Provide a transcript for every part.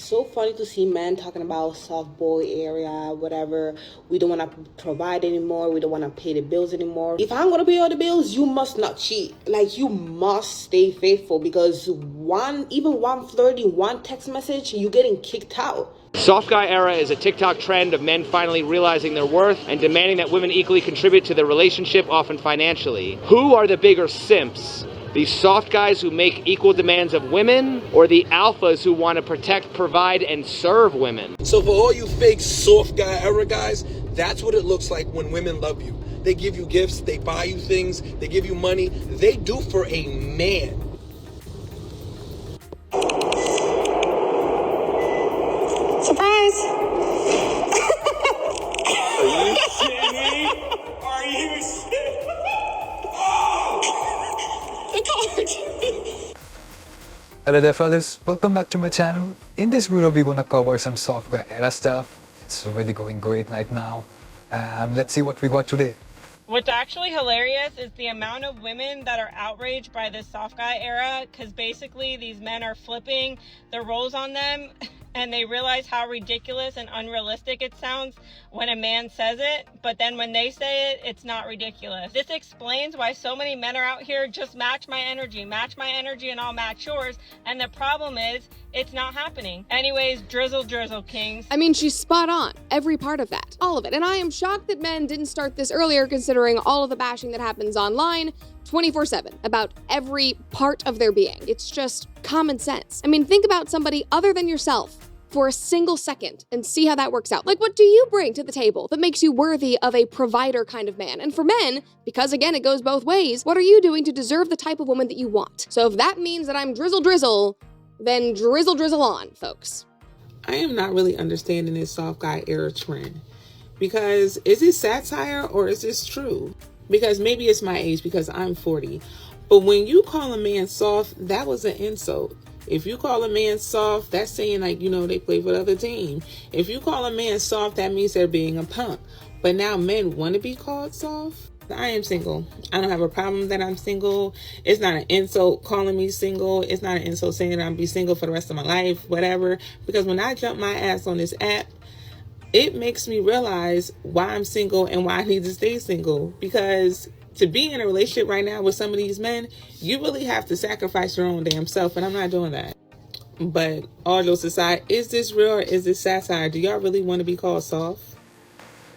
It's so funny to see men talking about soft boy area, whatever. We don't want to provide anymore. We don't want to pay the bills anymore. If I'm going to pay all the bills, you must not cheat. Like, you must stay faithful, because even one flirty, one text message, you're getting kicked out. Soft guy era is a TikTok trend of men finally realizing their worth and demanding that women equally contribute to their relationship, often financially. Who are the bigger simps? The soft guys who make equal demands of women, or the alphas who want to protect, provide, and serve women? So for all you fake soft guy era guys, that's what it looks like when women love you. They give you gifts, they buy you things, they give you money. They do for a man. Surprise! Are you shitting me? Are you shitting me? Hello there fellas, welcome back to my channel. In this video we wanna cover some software era stuff. It's already going great right now. Let's see what we got today. What's actually hilarious is the amount of women that are outraged by this soft guy era, because basically these men are flipping the roles on them and they realize how ridiculous and unrealistic it sounds when a man says it, but then when they say it, it's not ridiculous. This explains why so many men are out here, just match my energy and I'll match yours, and the problem is it's not happening. Anyways, drizzle kings. I mean, she's spot on. Every part of that. All of it. And I am shocked that men didn't start this earlier, considering all of the bashing that happens online 24/7 about every part of their being. It's just common sense. I mean, think about somebody other than yourself for a single second and see how that works out. Like, what do you bring to the table that makes you worthy of a provider kind of man? And for men, because again, it goes both ways, what are you doing to deserve the type of woman that you want? So if that means that I'm drizzle, then drizzle on, folks. I am not really understanding this soft guy era trend, because is it satire or is this true? Because maybe it's my age, because I'm 40. But when you call a man soft, that was an insult. If you call a man soft, that's saying, like, you know, they play for the other team. If you call a man soft, that means they're being a punk. But now men want to be called soft. I am single. I don't have a problem that I'm single. It's not an insult calling me single. It's not an insult saying that I'll be single for the rest of my life, whatever. Because when I jump my ass on this app, it makes me realize why I'm single and why I need to stay single. Because to be in a relationship right now with some of these men, you really have to sacrifice your own damn self, and I'm not doing that. But all jokes aside, is this real or is this satire? Do y'all really want to be called soft?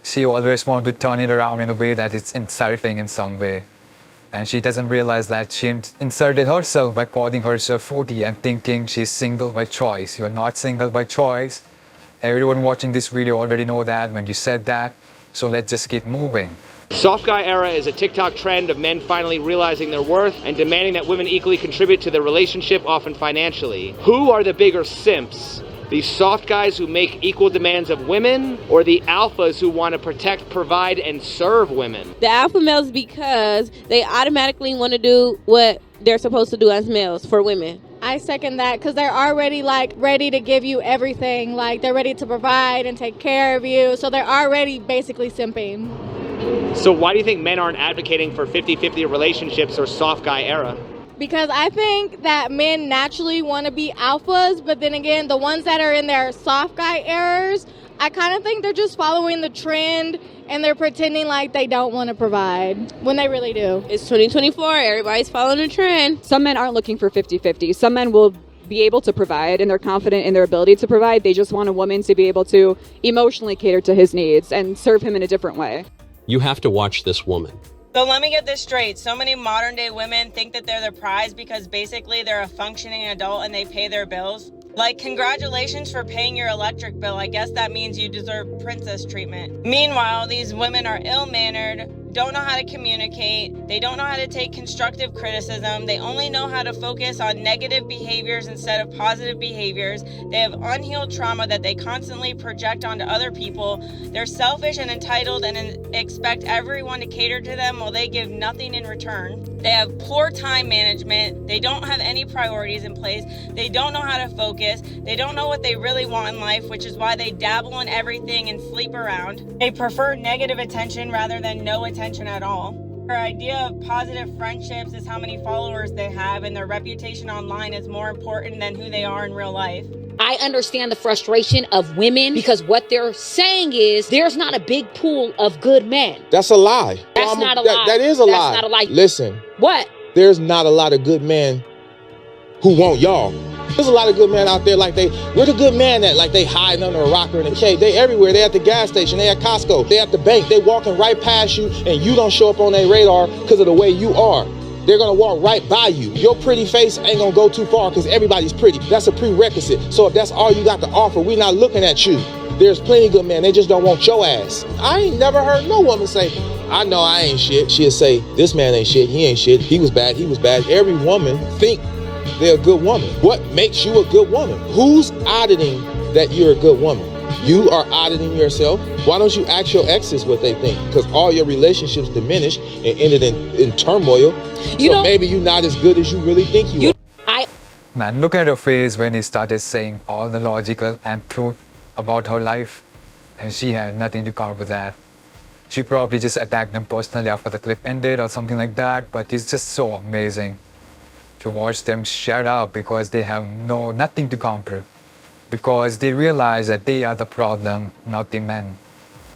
She always wants to turn it around in a way that it's insulting in some way. And she doesn't realize that she inserted herself by calling herself 40 and thinking she's single by choice. You're not single by choice. Everyone watching this video already know that when you said that. So let's just keep moving. Soft guy era is a TikTok trend of men finally realizing their worth and demanding that women equally contribute to their relationship, often financially. Who are the bigger simps? The soft guys who make equal demands of women, or the alphas who want to protect, provide, and serve women? The alpha males, because they automatically want to do what they're supposed to do as males for women. I second that, because they're already like ready to give you everything. Like, they're ready to provide and take care of you. So they're already basically simping. So why do you think men aren't advocating for 50-50 relationships or soft guy era? Because I think that men naturally want to be alphas, but then again, the ones that are in their soft guy eras, I kind of think they're just following the trend and they're pretending like they don't want to provide when they really do. It's 2024, everybody's following the trend. Some men aren't looking for 50-50. Some men will be able to provide and they're confident in their ability to provide. They just want a woman to be able to emotionally cater to his needs and serve him in a different way. You have to watch this woman. So let me get this straight. So many modern day women think that they're the prize because basically they're a functioning adult and they pay their bills. Like, congratulations for paying your electric bill. I guess that means you deserve princess treatment. Meanwhile, these women are ill-mannered, don't know how to communicate, they don't know how to take constructive criticism, they only know how to focus on negative behaviors instead of positive behaviors, they have unhealed trauma that they constantly project onto other people, they're selfish and entitled and expect everyone to cater to them while they give nothing in return. They have poor time management, they don't have any priorities in place, they don't know how to focus, they don't know what they really want in life, which is why they dabble in everything and sleep around. They prefer negative attention rather than no attention at all. Their idea of positive friendships is how many followers they have, and their reputation online is more important than who they are in real life. I understand the frustration of women because what they're saying is there's not a big pool of good men. That's a lie. That's not a lie. That is a That's lie. not a lie. Listen. What? There's not a lot of good men who want y'all. There's a lot of good men out there we're the good man that they hiding under a rock or in a cave. They everywhere. They at the gas station. They at Costco. They at the bank. They walking right past you and you don't show up on their radar because of the way you are. They're gonna walk right by you. Your pretty face ain't gonna go too far because everybody's pretty. That's a prerequisite. So if that's all you got to offer, we're not looking at you. There's plenty of good men. They just don't want your ass. I ain't never heard no woman say, I know I ain't shit. She'll say, this man ain't shit. He ain't shit. He was bad. He was bad. Every woman think they're a good woman. What makes you a good woman? Who's auditing that you're a good woman? You are auditing yourself. Why don't you ask your exes what they think? Because all your relationships diminished and ended in turmoil. So maybe you're not as good as you really think you are. Man, look at her face when he started saying all the logical and truth about her life. And she had nothing to cover with that. She probably just attacked them personally after the clip ended or something like that. But it's just so amazing to watch them shut up because they have nothing to counter. Because they realize that they are the problem, not the men.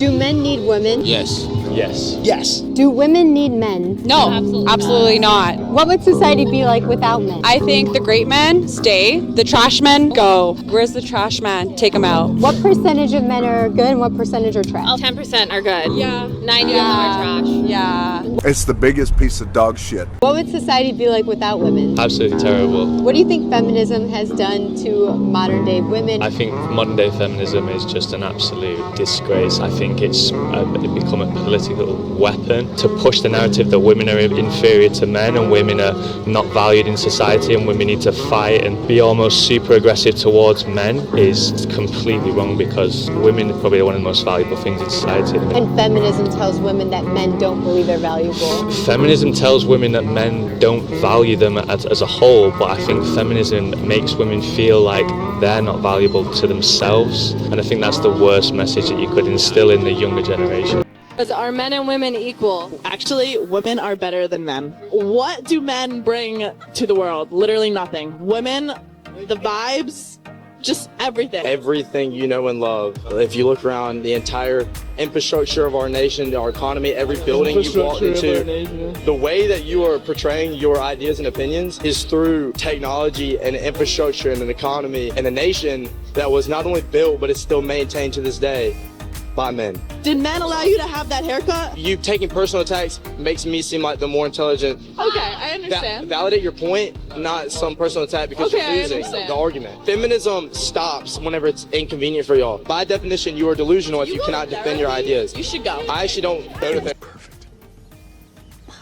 Do men need women? Yes. Yes. Yes. Do women need men? No, absolutely not. What would society be like without men? I think the great men stay, the trash men go. Where's the trash man? Take them out. What percentage of men are good and what percentage are trash? 10% are good. Yeah. 90 are trash. Yeah. It's the biggest piece of dog shit. What would society be like without women? Absolutely terrible. What do you think feminism has done to modern day women? I think modern day feminism is just an absolute disgrace. I think it's become a political weapon to push the narrative that women are inferior to men and women are not valued in society and women need to fight and be almost super aggressive towards men is completely wrong because women are probably one of the most valuable things in society. And feminism tells women that men don't believe they're valuable. Feminism tells women that men don't value them as a whole, but I think feminism makes women feel like they're not valuable to themselves, and I think that's the worst message that you could instill in the younger generation. Are men and women equal? Actually, women are better than men. What do men bring to the world? Literally nothing. Women, the vibes, just everything. Everything you know and love. If you look around the entire infrastructure of our nation, our economy, every building you walk into, the way that you are portraying your ideas and opinions is through technology and infrastructure and an economy and a nation that was not only built, but it's still maintained to this day by men. Did men allow you to have that haircut? You taking personal attacks makes me seem like the more intelligent. Okay, I understand. Validate your point, not some personal attack because you're losing the argument. Feminism stops whenever it's inconvenient for y'all. By definition, you are delusional if you cannot defend your ideas. You should go. I actually don't go to therapy.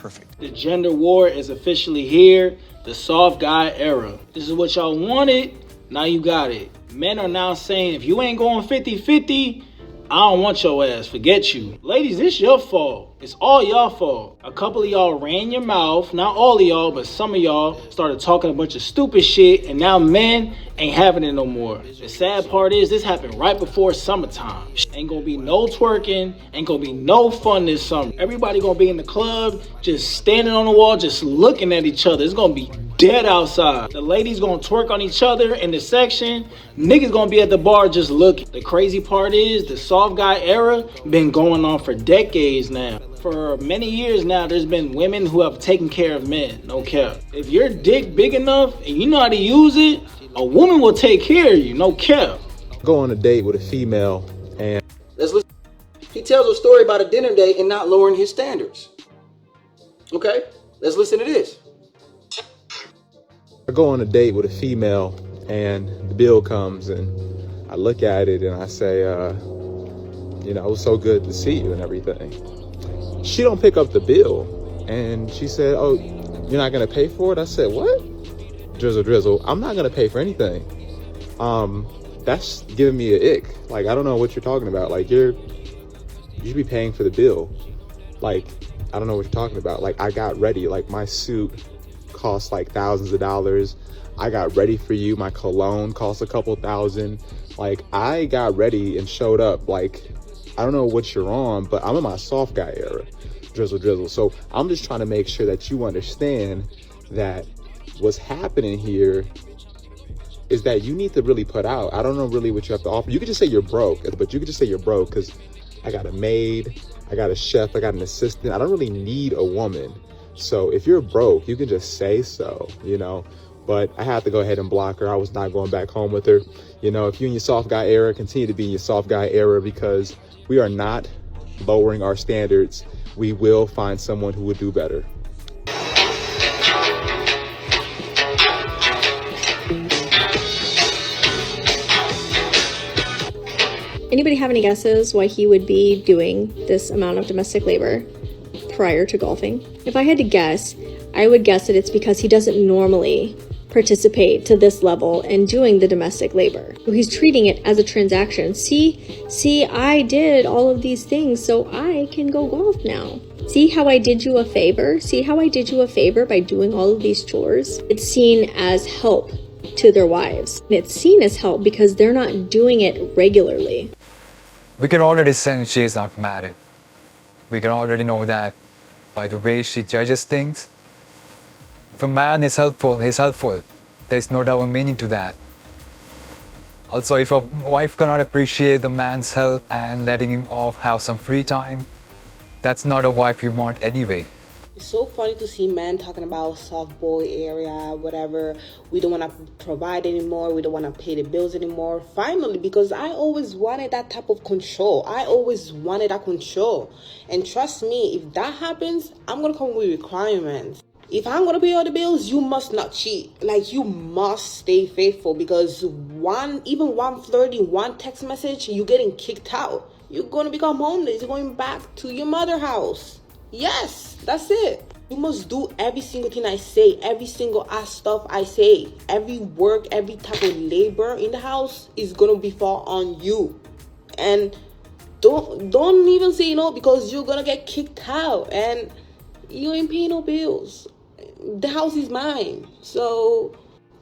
Perfect. The gender war is officially here. The soft guy era. This is what y'all wanted. Now you got it. Men are now saying if you ain't going 50-50, I don't want your ass. Forget you. Ladies, it's your fault. It's all y'all fault. A couple of y'all ran your mouth. Not all of y'all, but some of y'all started talking a bunch of stupid shit, and now men ain't having it no more. The sad part is this happened right before summertime. Ain't gonna be no twerking. Ain't gonna be no fun this summer. Everybody gonna be in the club, just standing on the wall, just looking at each other. It's gonna be dead outside. The ladies gonna twerk on each other in the section. Niggas gonna be at the bar just looking. The crazy part is the soft guy era been going on for decades now. For many years now, there's been women who have taken care of men, no cap. If your dick big enough and you know how to use it, a woman will take care of you, no cap. Go on a date with a female and let's listen. He tells a story about a dinner date and not lowering his standards. Okay, let's listen to this. I go on a date with a female and the bill comes and I look at it and I say, it was so good to see you and everything. She don't pick up the bill and she said, oh, you're not gonna pay for it? I said, what? Drizzle, I'm not gonna pay for anything. That's giving me an ick. Like, I don't know what you're talking about. Like, you should be paying for the bill. Like, I don't know what you're talking about. Like, I got ready, like my suit cost like thousands of dollars. I got ready for you. My cologne cost a couple thousand. Like, I got ready and showed up. Like, I don't know what you're on, but I'm in my soft guy era. Drizzle. So I'm just trying to make sure that you understand that what's happening here is that you need to really put out. I don't know really what you have to offer. You could just say you're broke, but you could just say you're broke because I got a maid, I got a chef, I got an assistant. I don't really need a woman. So if you're broke, you can just say so, you know. But I had to go ahead and block her. I was not going back home with her. You know, if you're in your soft guy era, continue to be in your soft guy era, because we are not lowering our standards. We will find someone who will do better. Anybody have any guesses why he would be doing this amount of domestic labor prior to golfing? If I had to guess, I would guess that it's because he doesn't normally participate to this level in doing the domestic labor. So he's treating it as a transaction. See, I did all of these things, so I can go golf now. See how I did you a favor? See how I did you a favor by doing all of these chores? It's seen as help to their wives. And it's seen as help because they're not doing it regularly. We can already sense she is not married. We can already know that by the way she judges things. If a man is helpful, he's helpful. There's no double meaning to that. Also, if a wife cannot appreciate the man's help and letting him off have some free time, that's not a wife you want anyway. It's so funny to see men talking about soft boy area, whatever. We don't want to provide anymore. We don't want to pay the bills anymore. Finally, because I always wanted that type of control. I always wanted that control. And trust me, if that happens, I'm going to come with requirements. If I'm going to pay all the bills, you must not cheat. Like, you must stay faithful, because even one flirty, one text message, you're getting kicked out. You're going to become homeless. You're going back to your mother's house. Yes, that's it. You must do every single thing I say, every single stuff I say. Every work, every type of labor in the house is going to be fall on you. And don't even say no, because you're going to get kicked out and you ain't paying no bills. The house is mine. So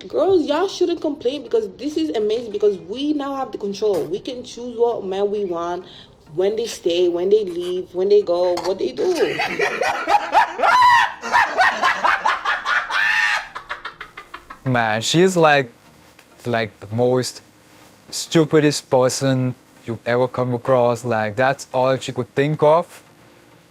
girls, y'all shouldn't complain, because this is amazing, because we now have the control. We can choose what man we want, when they stay, when they leave, when they go, what they do. Man, she's like the most stupidest person you've ever come across. Like, that's all she could think of.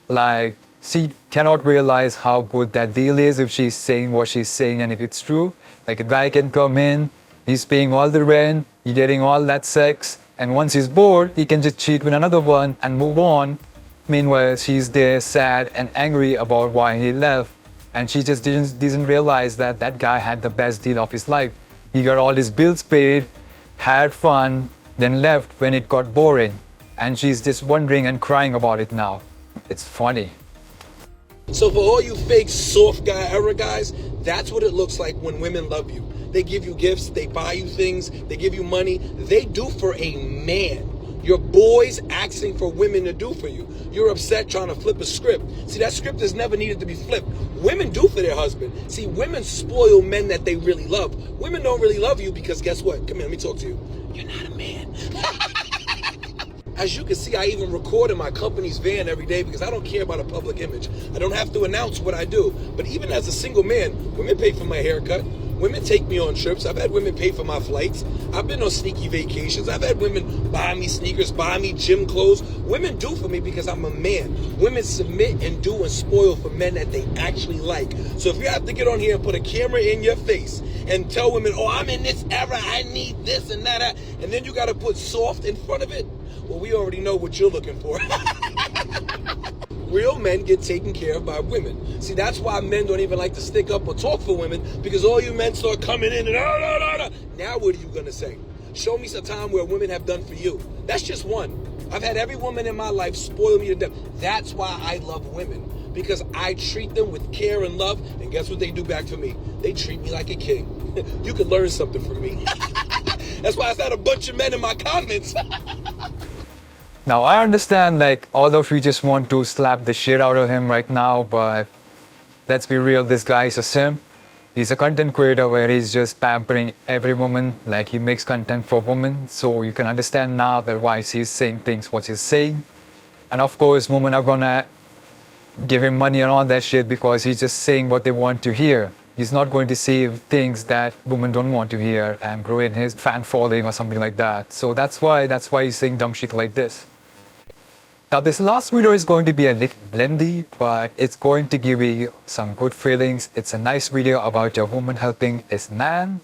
Like, she cannot realize how good that deal is if she's saying what she's saying and if it's true. Like, a guy can come in, he's paying all the rent, he's getting all that sex, and once he's bored, he can just cheat with another one and move on. Meanwhile, she's there sad and angry about why he left. And she just didn't realize that that guy had the best deal of his life. He got all his bills paid, had fun, then left when it got boring. And she's just wondering and crying about it now. It's funny. So for all you fake soft guy era guys, that's what it looks like when women love you. They give you gifts, they buy you things, they give you money. They do for a man. Your boys asking for women to do for you. You're upset trying to flip a script. See, that script is never needed to be flipped. Women do for their husband. See, women spoil men that they really love. Women don't really love you because guess what? Come here, let me talk to you. You're not a man. As you can see, I even record in my company's van every day because I don't care about a public image. I don't have to announce what I do. But even as a single man, women pay for my haircut. Women take me on trips. I've had women pay for my flights. I've been on sneaky vacations. I've had women buy me sneakers, buy me gym clothes. Women do for me because I'm a man. Women submit and do and spoil for men that they actually like. So if you have to get on here and put a camera in your face and tell women, oh, I'm in this era, I need this and that, and then you got to put soft in front of it, well, we already know what you're looking for. Real men get taken care of by women. See, that's why men don't even like to stick up or talk for women, because all you men start coming in and now what are you going to say? Show me some time where women have done for you. That's just one. I've had every woman in my life spoil me to death. That's why I love women, because I treat them with care and love, and guess what they do back for me? They treat me like a king. You could learn something from me. That's why I had a bunch of men in my comments. Now, I understand, like, all of you just want to slap the shit out of him right now, but let's be real, this guy is a simp. He's a content creator where he's just pampering every woman, like he makes content for women, so you can understand now that why he's saying things what he's saying. And of course, women are gonna give him money and all that shit because he's just saying what they want to hear. He's not going to say things that women don't want to hear and grow in his fan following or something like that. So that's why he's saying dumb shit like this. Now this last video is going to be a little blendy, but it's going to give you some good feelings. It's a nice video about a woman helping his man.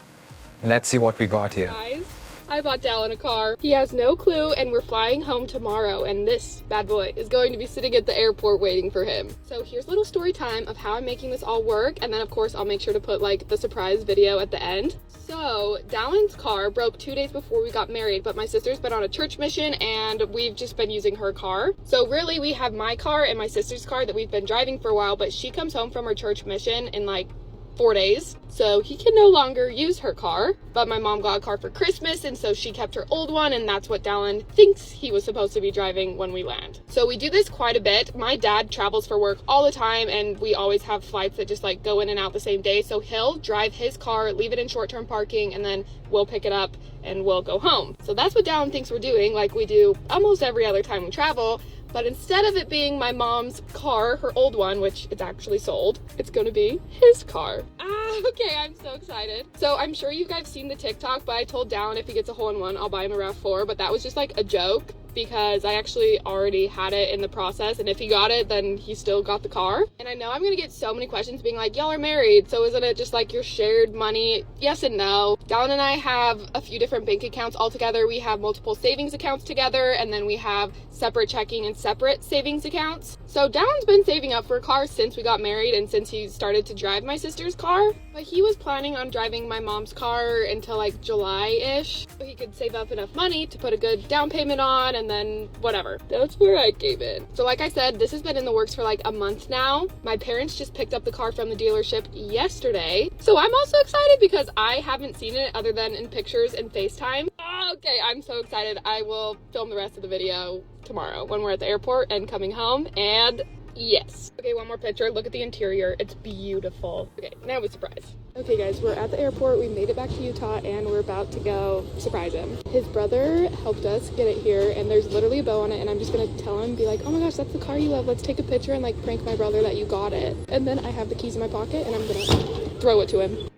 Let's see what we got here. Guys, I bought Dallin a car. He has no clue, and we're flying home tomorrow, and this bad boy is going to be sitting at the airport waiting for him. So here's a little story time of how I'm making this all work, and then of course I'll make sure to put like the surprise video at the end. So Dallin's car broke 2 days before we got married, but my sister's been on a church mission and we've just been using her car. So really we have my car and my sister's car that we've been driving for a while, but she comes home from her church mission in like 4 days, so he can no longer use her car. But my mom got a car for Christmas, and so she kept her old one, and that's what Dallin thinks he was supposed to be driving when we land. So we do this quite a bit. My dad travels for work all the time, and we always have flights that just like go in and out the same day, so he'll drive his car, leave it in short-term parking, and then we'll pick it up and we'll go home. So that's what Dallin thinks we're doing, like we do almost every other time we travel. But instead of it being my mom's car, her old one, which it's actually sold, it's gonna be his car. Okay, I'm so excited. So I'm sure you guys seen the TikTok, but I told Dallin if he gets a hole-in-one, I'll buy him a RAV4, but that was just like a joke because I actually already had it in the process, and if he got it, then he still got the car. And I know I'm gonna get so many questions being like, y'all are married, so isn't it just like your shared money? Yes and no. Dallin and I have a few different bank accounts all together. We have multiple savings accounts together, and then we have separate checking and separate savings accounts. So Dallin's been saving up for a car since we got married and since he started to drive my sister's car, but he was planning on driving my mom's car until like July-ish, so he could save up enough money to put a good down payment on, and then whatever. That's where I came in. So like I said, this has been in the works for like a month now. My parents just picked up the car from the dealership yesterday, so I'm also excited because I haven't seen it other than in pictures and FaceTime. Okay, I'm so excited. I will film the rest of the video tomorrow when we're at the airport and coming home, and yes. Okay, one more picture. Look at the interior. It's beautiful. Okay, now we surprise. Okay guys, we're at the airport. We made it back to Utah and we're about to go surprise him. His brother helped us get it here, and there's literally a bow on it, and I'm just gonna tell him, be like, oh my gosh, that's the car you love. Let's take a picture and like prank my brother that you got it. And then I have the keys in my pocket and I'm gonna throw it to him.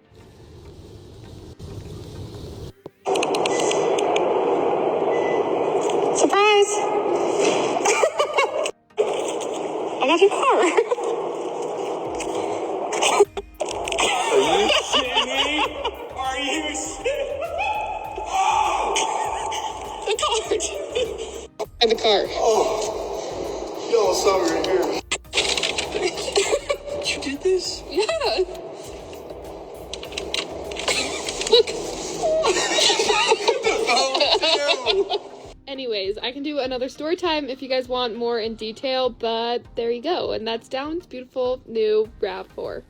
Surprise! I got your car. Are you shitting me? Are you shitting me? The card. And the car. Oh, yo, sorry right here. You did this? Yeah. Look. Oh, Anyways, I can do another story time if you guys want more in detail, but there you go. And that's Dallin's beautiful new RAV4.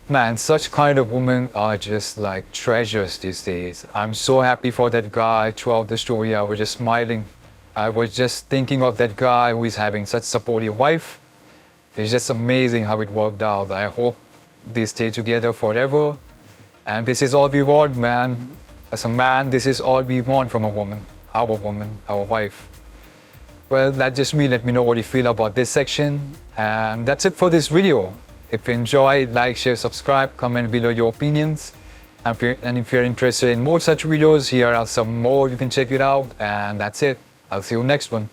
Man, such kind of women are just like treasures these days. I'm so happy for that guy. Throughout the story, I was just smiling. I was just thinking of that guy who is having such supportive wife. It's just amazing how it worked out. I hope they stay together forever. And this is all we want, man. As a man, this is all we want from a woman, our wife. Well, that's just me. Let me know what you feel about this section. And that's it for this video. If you enjoyed, like, share, subscribe, comment below your opinions. And if you're interested in more such videos, here are some more. You can check it out. And that's it. I'll see you next one.